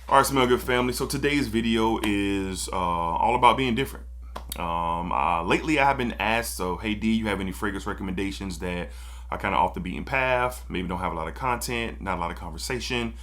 All right, Smell Good family. So today's video is all about being different. Lately, I have been asked, so hey D, you have any fragrance recommendations that are kind of off the beaten path? Maybe don't have a lot of content, not a lot of conversation.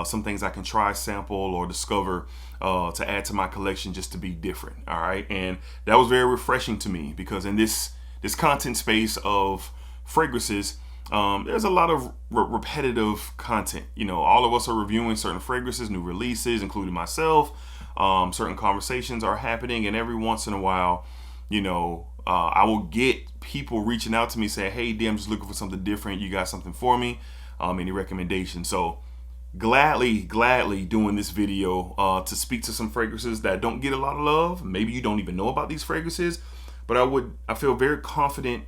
Some things I can try, sample, or discover to add to my collection just to be different. All right, and that was very refreshing to me because in this content space of fragrances, there's a lot of repetitive content. You know, all of us are reviewing certain fragrances, new releases, including myself. Certain conversations are happening, and every once in a while, you know, I will get people reaching out to me saying, hey D, I'm just looking for something different. You got something for me? Any recommendations? So gladly doing this video to speak to some fragrances that don't get a lot of love. Maybe you don't even know about these fragrances, but I feel very confident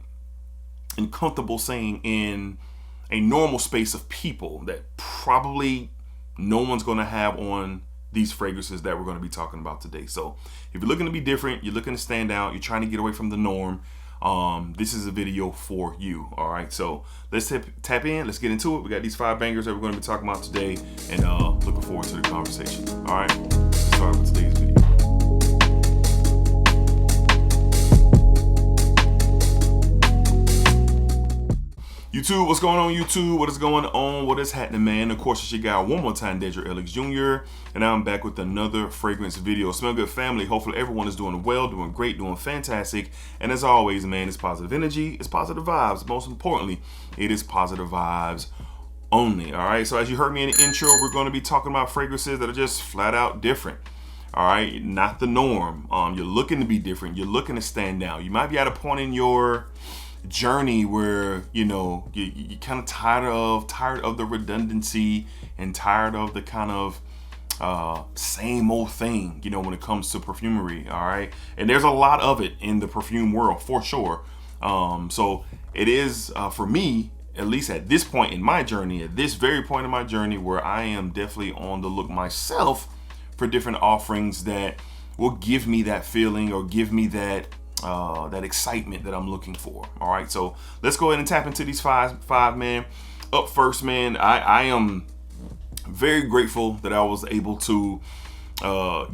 and comfortable saying in a normal space of people that probably no one's going to have on these fragrances that we're going to be talking about today. So if you're looking to be different, you're looking to stand out, you're trying to get away from the norm, this is a video for you. All right, so let's tap in, let's get into it. We got these 5 bangers that we're going to be talking about today, and looking forward to the conversation. All right, let's start with today's video. YouTube, what's going on YouTube? What is going on? What is happening, man? Of course, it's your guy one more time, DEDRICKHICKSJR, and I'm back with another fragrance video. Smell Good family, hopefully everyone is doing well, doing great, doing fantastic, and as always, man, it's positive energy, it's positive vibes. Most importantly, it is positive vibes only. All right, so as you heard me in the intro, we're going to be talking about fragrances that are just flat out different. All right, not the norm. You're looking to be different, you're looking to stand out. You might be at a point in your journey where you know you're kind of tired of the redundancy and tired of the kind of same old thing, you know, when it comes to perfumery. All right, and there's a lot of it in the perfume world for sure. So it is for me, at least at this point in my journey, at this very point in my journey, where I am definitely on the look myself for different offerings that will give me that feeling or give me that excitement that I'm looking for. All right, so let's go ahead and tap into these five, man. Up first, man, I am very grateful that I was able to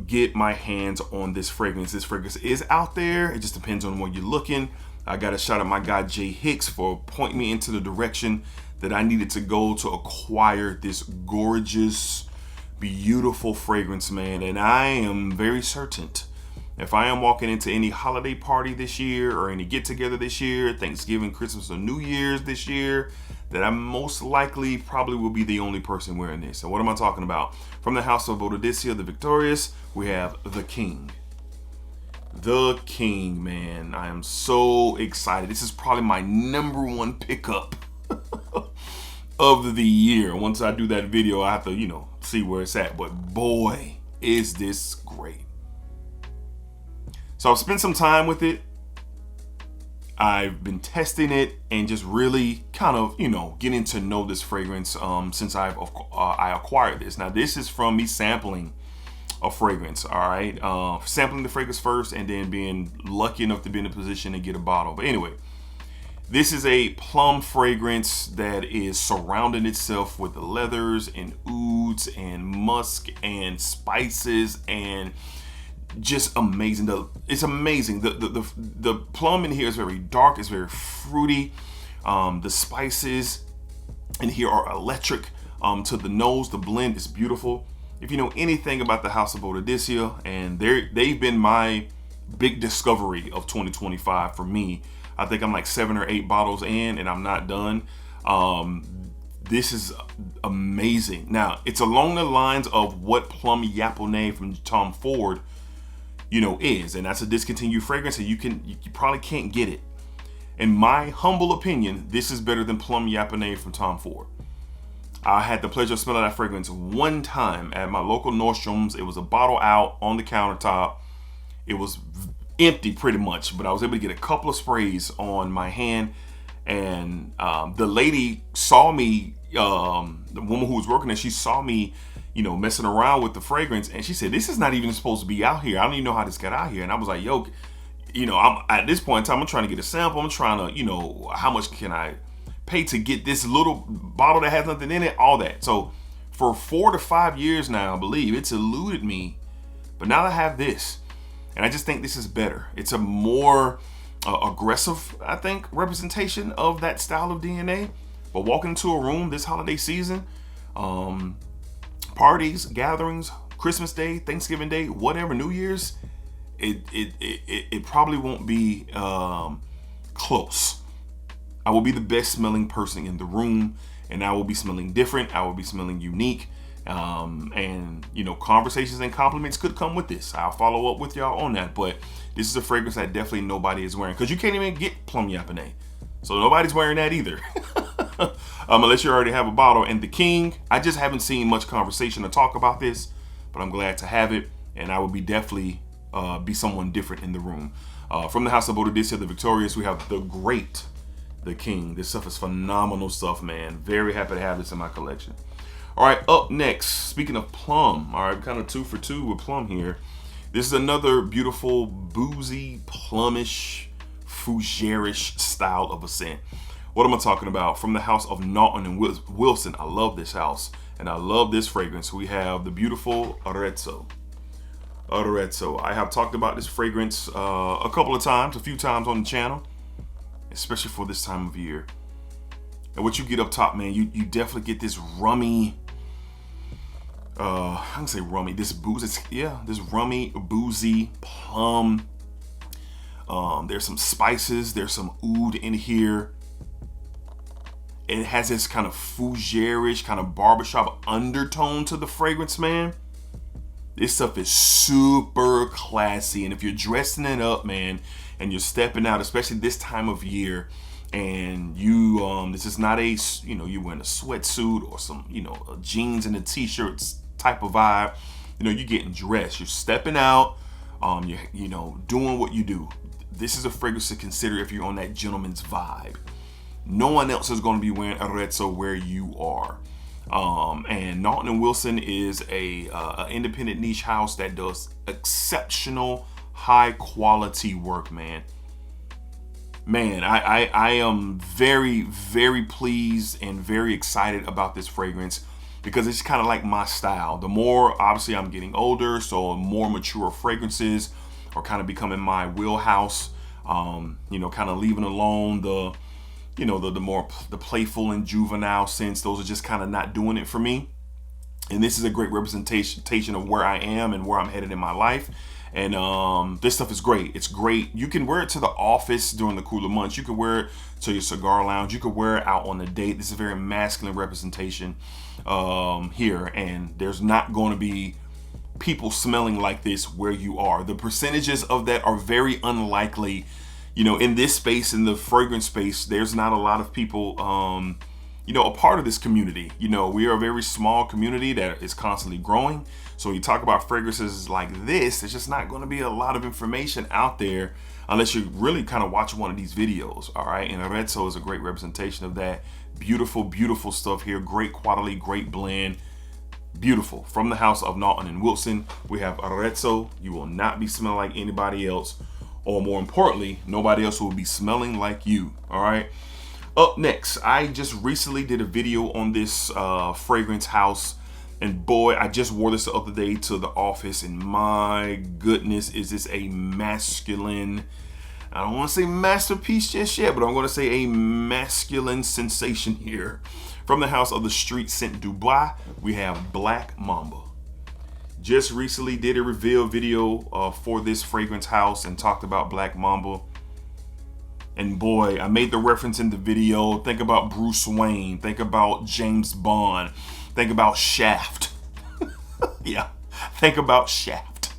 get my hands on this fragrance. This fragrance is out there. It just depends on where you're looking. I got to shout out my guy Jay Hicks for pointing me into the direction that I needed to go to acquire this gorgeous, beautiful fragrance, man. And I am very certain, if I am walking into any holiday party this year or any get together this year, Thanksgiving, Christmas, or New Year's this year, that I most likely probably will be the only person wearing this. So what am I talking about? From the house of Bodysia, the victorious, we have the King. The King, man. I am so excited. This is probably my #1 pickup of the year. Once I do that video, I have to, you know, see where it's at. But boy, is this great. So I've spent some time with it. I've been testing it and just really kind of, you know, getting to know this fragrance since I acquired this. Now, this is from me sampling a fragrance, all right? Sampling the fragrance first and then being lucky enough to be in a position to get a bottle. But anyway, this is a plum fragrance that is surrounding itself with leathers and ouds and musk and spices and just amazing. It's amazing. The plum in here is very dark. It's very fruity. The spices in here are electric to the nose. The blend is beautiful. If you know anything about the House of Bodysia, and they've been my big discovery of 2025 for me. I think I'm like 7 or 8 bottles in, and I'm not done. This is amazing. Now, it's along the lines of what Plum Yaponais from Tom Ford, you know, is, and that's a discontinued fragrance, and you probably can't get it. In my humble opinion, this is better than Plum Yaponais from Tom Ford. I had the pleasure of smelling that fragrance one time at my local Nordstrom's. It was a bottle out on the countertop. It was empty pretty much, but I was able to get a couple of sprays on my hand, and the lady saw me, the woman who was working there, she saw me, you know, messing around with the fragrance, and she said, this is not even supposed to be out here. I don't even know how this got out here. And I was like, yo, you know, I'm at this point in time, I'm trying to get a sample. I'm trying to, you know, how much can I pay to get this little bottle that has nothing in it, all that. So for 4 to 5 years now, I believe. It's eluded me. But now I have this. And I just think this is better. It's a more aggressive, I think, representation of that style of DNA. But walking into a room this holiday season, parties, gatherings, Christmas Day, Thanksgiving Day, whatever, New Year's, it probably won't be close. I will be the best smelling person in the room, and I will be smelling different. I will be smelling unique. And you know, conversations and compliments could come with this. I'll follow up with y'all on that, but this is a fragrance that definitely nobody is wearing, because you can't even get plum yapanay, so nobody's wearing that either. Unless you already have a bottle. And the King, I just haven't seen much conversation or talk about this, but I'm glad to have it, and I will be definitely be someone different in the room. From the house of Bodysia, the Victorious, we have the King. This stuff is phenomenal stuff, man. Very happy to have this in my collection. All right, up next, speaking of plum, all right, kind of 2 for 2 with plum here. This is another beautiful, boozy, plumish, fougere-ish style of a scent. What am I talking about? From the house of Nton and Wilson. I love this house, and I love this fragrance. We have the beautiful Aretso. Aretso. I have talked about this fragrance a few times on the channel, especially for this time of year. And what you get up top, man, you definitely get this rummy, I can say rummy, this rummy, boozy plum. There's some spices, there's some oud in here. It has this kind of fougere-ish, kind of barbershop undertone to the fragrance, man. This stuff is super classy, and if you're dressing it up, man, and you're stepping out, especially this time of year, and you this is not a, you know, you're wearing a sweatsuit or some, you know, jeans and a t-shirts type of vibe, you know, you're getting dressed, you're stepping out, you're, you know, doing what you do. This is a fragrance to consider if you're on that gentleman's vibe. No one else is going to be wearing Aretso where you are. And Nton and Wilson is a independent niche house that does exceptional high quality work, man. I am very, very pleased and very excited about this fragrance, because it's kind of like my style. The more, obviously, I'm getting older, so more mature fragrances are kind of becoming my wheelhouse. You know, kind of leaving alone the, you know, the playful and juvenile scents. Those are just kind of not doing it for me. And this is a great representation of where I am and where I'm headed in my life. And this stuff is great. It's great. You can wear it to the office during the cooler months. You can wear it to your cigar lounge. You can wear it out on a date. This is a very masculine representation here. And there's not going to be people smelling like this where you are. The percentages of that are very unlikely. You know, in this space, in the fragrance space, there's not a lot of people, you know, a part of this community. You know, we are a very small community that is constantly growing. So when you talk about fragrances like this, there's just not going to be a lot of information out there unless you're really kind of watching one of these videos. All right. And Aretso is a great representation of that. Beautiful, beautiful stuff here. Great quality, great blend. Beautiful. From the house of Nton and Wilson, we have Aretso. You will not be smelling like anybody else. Or more importantly, nobody else will be smelling like you. All right. Up next, I just recently did a video on this fragrance house. And boy, I just wore this the other day to the office, and my goodness, is this a masculine, I don't want to say masterpiece just yet, but I'm going to say a masculine sensation here. From the house of the Street Scent Dubois, we have Black Mamba. Just recently did a reveal video for this fragrance house and talked about Black Mamba. And boy, I made the reference in the video. Think about Bruce Wayne. Think about James Bond. Think about Shaft. Yeah, think about Shaft.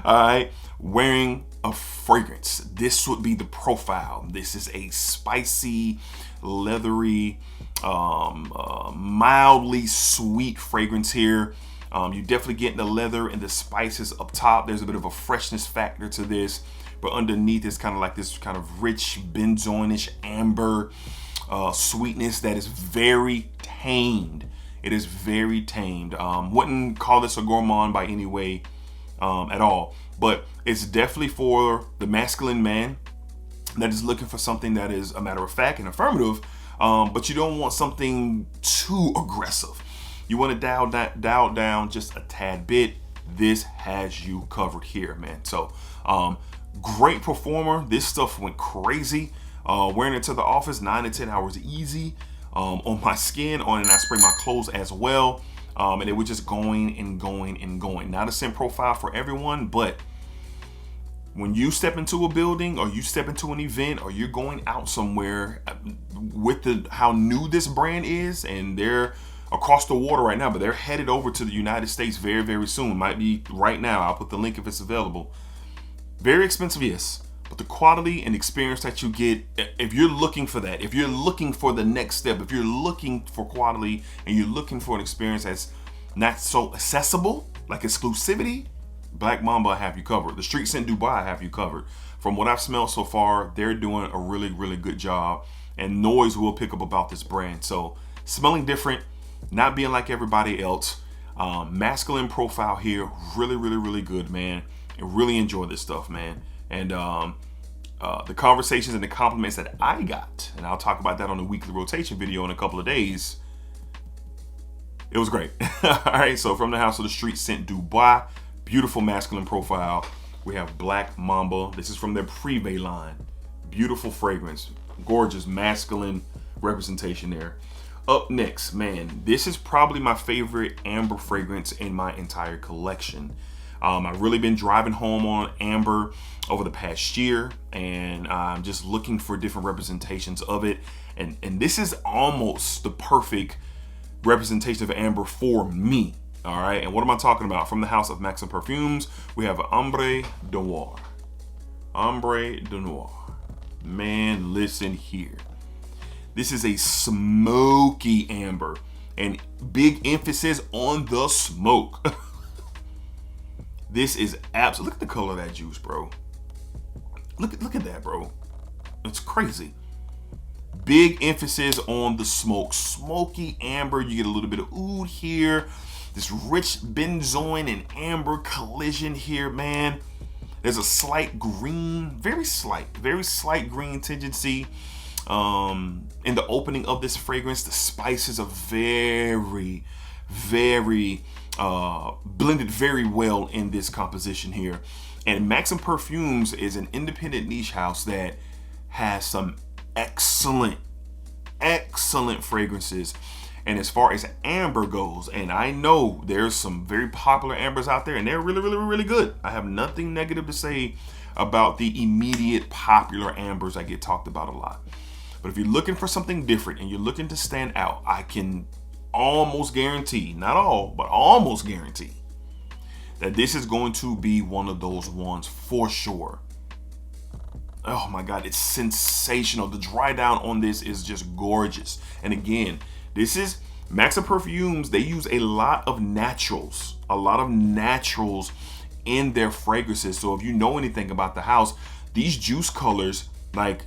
All right, wearing a fragrance. This would be the profile. This is a spicy, leathery, mildly sweet fragrance here. You definitely get the leather and the spices up top. There's a bit of a freshness factor to this, but underneath is kind of like this kind of rich benzoin-ish amber sweetness that is very tamed. It is very tamed. Wouldn't call this a gourmand by any way at all, but it's definitely for the masculine man that is looking for something that is a matter of fact and affirmative, but you don't want something too aggressive. you want to dial down just a tad bit, this has you covered here, man. So great performer. This stuff went crazy. Wearing it to the office, 9 to 10 hours easy. On my skin, and I spray my clothes as well. And it was just going and going and going. Not a scent profile for everyone, but when you step into a building or you step into an event or you're going out somewhere with how new this brand is, and they're across the water right now, but they're headed over to the United States very, very soon. Might be right now. I'll put the link if it's available. Very expensive, yes. But the quality and experience that you get, if you're looking for that, if you're looking for the next step, if you're looking for quality and you're looking for an experience that's not so accessible, like exclusivity, Black Mamba have you covered. The Street Scent Dubai have you covered. From what I've smelled so far, they're doing a really, really good job. And noise will pick up about this brand. So smelling different, not being like everybody else. Masculine profile here, really, really, really good, man. And really enjoy this stuff, man. And the conversations and the compliments that I got, and I'll talk about that on the weekly rotation video in a couple of days. It was great. All right, so from the house of the Street Scent Dubai, beautiful masculine profile. We have Black Mamba. This is from their Privé line. Beautiful fragrance, gorgeous masculine representation there. Up next, man, this is probably my favorite amber fragrance in my entire collection. I've really been driving home on amber over the past year, and I'm just looking for different representations of it. And this is almost the perfect representation of amber for me. All right, and what am I talking about? From the house of Maksim Perfumes, we have Ambre de Noir. Ambre de Noir. Man, listen here. This is a smoky amber, and big emphasis on the smoke. This is absolutely, look at the color of that juice, bro. Look at that, bro. It's crazy. Big emphasis on the smoke. Smoky amber. You get a little bit of oud here. This rich benzoin and amber collision here, man. There's a slight green, very slight green tingency in the opening of this fragrance. The spices are very blended very well in this composition here. And Maksim Perfumes is an independent niche house that has some excellent fragrances. And as far as amber goes, and I know there's some very popular ambers out there, and they're really good. I have nothing negative to say about the immediate popular ambers that get talked about a lot. But if you're looking for something different and you're looking to stand out, I can almost guarantee, not all, but almost guarantee that this is going to be one of those ones for sure. Oh my God, it's sensational. The dry down on this is just gorgeous. And again, this is Maksim Perfumes. They use a lot of naturals in their fragrances. So if you know anything about the house, these juice colors like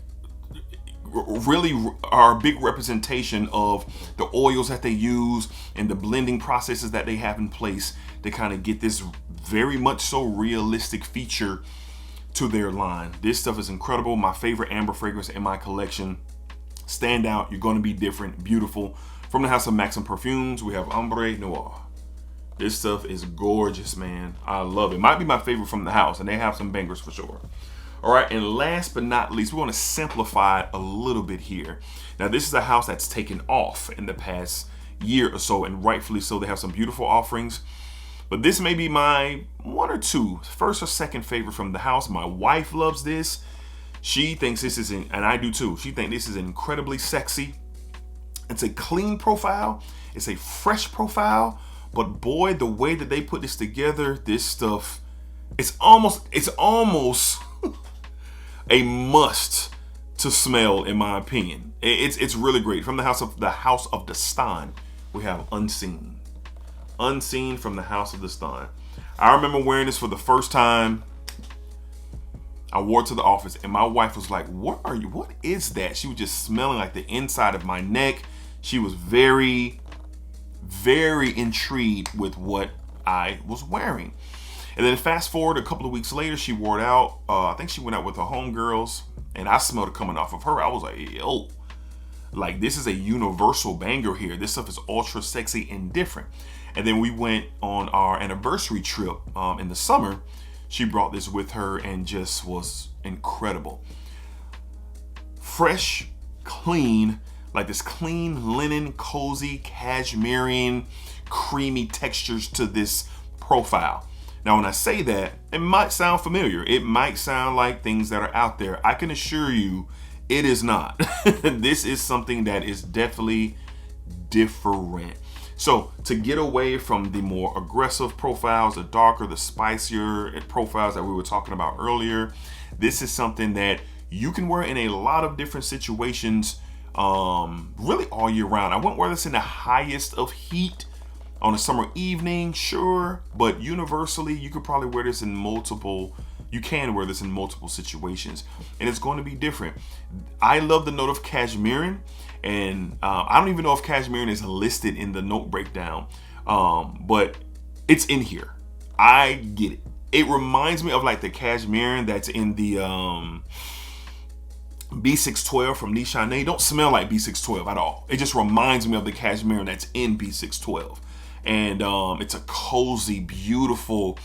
really are a big representation of the oils that they use and the blending processes that they have in place to kind of get this very much so realistic feature to their line. This stuff is incredible. My favorite amber fragrance in my collection. Stand out. You're going to be different. Beautiful. From the house of Maksim Perfumes, we have Ambre Noir. This stuff is gorgeous, man. I love it. Might be my favorite from the house, and they have some bangers for sure. All right, and last but not least, we want to simplify it a little bit here. Now, this is a house that's taken off in the past year or so, and rightfully so. They have some beautiful offerings. But this may be my one or two, first or second favorite from the house. My wife loves this. She thinks this is, and I do too. She thinks this is incredibly sexy. It's a clean profile. It's a fresh profile. But boy, the way that they put this together, this stuff, it's almost a must to smell, in my opinion. It's really great. From the house of Decant, we have Unseen. Unseen from the house of Decant. I remember wearing this for the first time. I wore it to the office, and my wife was like, "What are you? What is that?" She was just smelling like the inside of my neck. She was very intrigued with what I was wearing. And then fast forward a couple of weeks later, she wore it out. I think she went out with her homegirls, and I smelled it coming off of her. I was like, yo, Like, this is a universal banger here. This stuff is ultra sexy and different. And then we went on our anniversary trip in the summer. She brought this with her and just was incredible. Fresh, clean, like this clean linen, cozy, cashmerean, creamy textures to this profile. Now, when I say that, it might sound familiar. It might sound like things that are out there. I can assure you it is not. This is something that is definitely different. So to get away from the more aggressive profiles, the darker, the spicier profiles that we were talking about earlier, this is something that you can wear in a lot of different situations, really all year round. I wouldn't wear this in the highest of heat on a summer evening, sure, but universally, you could probably wear this in multiple, you can wear this in multiple situations, and it's going to be different. I love the note of cashmere, and I don't even know if cashmere is listed in the note breakdown, but it's in here. I get it. It reminds me of like the cashmere that's in the B612 from Nton. Don't smell like B612 at all. It just reminds me of the cashmere that's in B612. And it's a cozy, beautiful,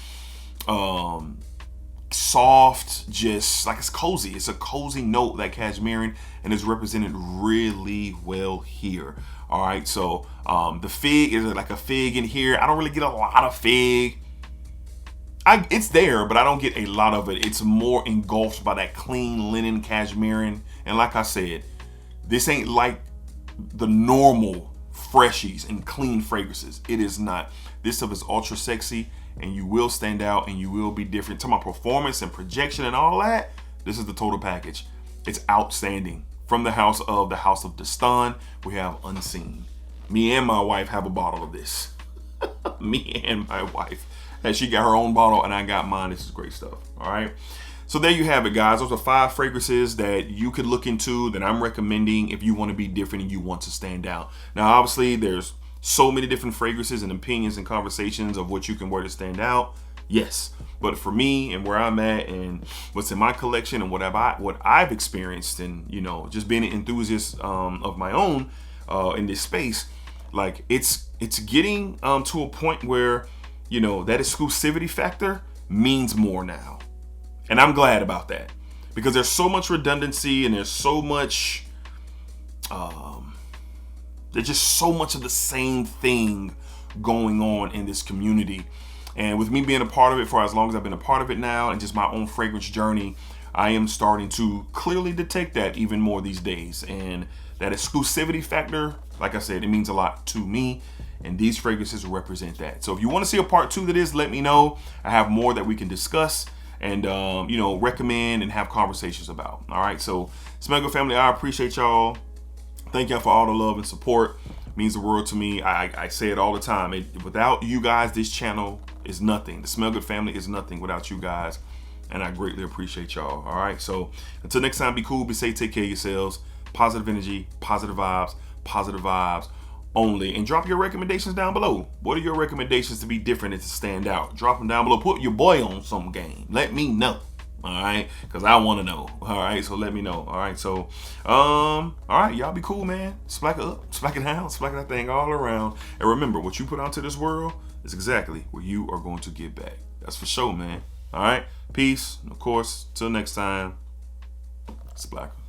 soft, just like it's cozy. It's a cozy note, that cashmere, and is represented really well here. All right, so the fig is like a fig in here. I don't really get a lot of fig. It's there, but I don't get a lot of it. It's more engulfed by that clean linen cashmere. And like I said, this ain't like the normal freshies and clean fragrances. It is not. This stuff is ultra sexy, and you will stand out and you will be different. To my performance and projection and all that, this is the total package. It's outstanding. From the house of Dunan, we have Unseen. Me and my wife have a bottle of this. Me and my wife. And she got her own bottle and I got mine. This is great stuff. All right. So there you have it, guys. Those are 5 fragrances that you could look into, that I'm recommending if you want to be different and you want to stand out. Now, obviously, there's so many different fragrances and opinions and conversations of what you can wear to stand out. Yes. But for me and where I'm at and what's in my collection and what I've experienced, and, you know, just being an enthusiast of my own in this space, like it's getting to a point where, you know, that exclusivity factor means more now. And I'm glad about that, because there's so much redundancy and there's so much, there's just so much of the same thing going on in this community. And with me being a part of it for as long as I've been a part of it now, and just my own fragrance journey, I am starting to clearly detect that even more these days. And that exclusivity factor, like I said, it means a lot to me. And these fragrances represent that. So if you want to see a part 2 to this, let me know. I have more that we can discuss and, you know, recommend and have conversations about. All right. So Smell Good family, I appreciate y'all. Thank y'all for all the love and support. It means the world to me. I say it all the time. Without you guys, this channel is nothing. The Smell Good family is nothing without you guys. And I greatly appreciate y'all. All right. So until next time, be cool, be safe, take care of yourselves. Positive energy, positive vibes only. And drop your recommendations down below. What are your recommendations to be different and to stand out? Drop them down below. Put your boy on some game. Let me know. All right, because I want to know. All right, so let me know. All right, so all right, y'all be cool, man. Splack it up, splack it down, splack that thing all around. And remember, what you put out to this world is exactly what you are going to get back. That's for sure, man. All right, peace. And of course, till next time, splack 'em.